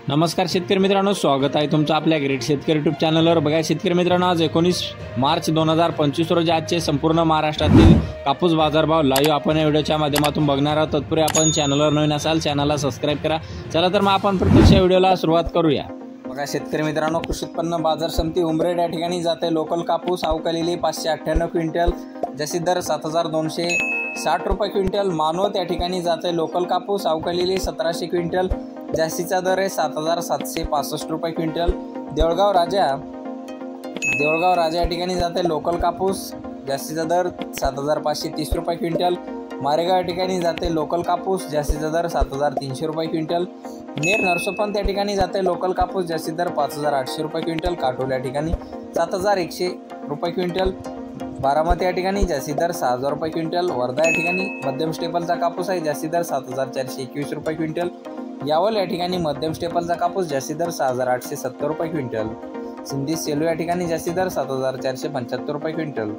नमस्कार शेतकरी मित्रांनो, स्वागत आहे तुमचं आपल्या ग्रेट शेतकरी यूट्यूब चॅनलवर। बघा शेतकरी मित्रांनो, आज 19 मार्च 2025 रोजी आजचे संपूर्ण महाराष्ट्रातील कापूस बाजारभाव लाईव्ह आपण या व्हिडिओच्या माध्यमातून बघणार आहोत। तत्पूर्वी आपण चॅनलवर नवीन असाल चॅनलला सबस्क्राइब करा। चला तर मग आपण प्रत्यक्ष व्हिडिओला सुरुवात करूया। बघा शेतकरी मित्रांनो, कृषी उत्पन्न बाजार समिती उमरेड या ठिकाणी जाते लोकल कापूस अवकालेली 598 क्विंटल, जास्तीत दर 7260 रुपये क्विंटल। मानवत या ठिकाणी जाते लोकल कापूस अवकालेली 1700 क्विंटल, जास्तीचा दर आहे 7765 रुपये क्विंटल। देवळगाव राजा या ठिकाणी जाते लोकल कापूस, जास्तीचा दर 7530 रुपये क्विंटल। मारेगाव या ठिकाणी जाते लोकल कापूस, जास्तीचा दर 7300 रुपये क्विंटल। नेर नरसोपंत या ठिकाणी जाते लोकल कापूस, जास्तीत दर 5800 रुपये क्विंटल। काटोल या ठिकाणी 7100 रुपये क्विंटल। बारामती या ठिकाणी जास्तीत दर 6000 रुपये क्विंटल। वर्धा या ठिकाणी मध्यम स्टेपलचा कापूस आहे, जास्तीत दर 7421 रुपये क्विंटल। यावल या ठिकाणी मध्यम स्टेपलचा कापूस, जास्तीत दर 6870 रुपये क्विंटल। सिंधी सेलू या ठिकाणी जास्तीत दर 7475 रुपये क्विंटल।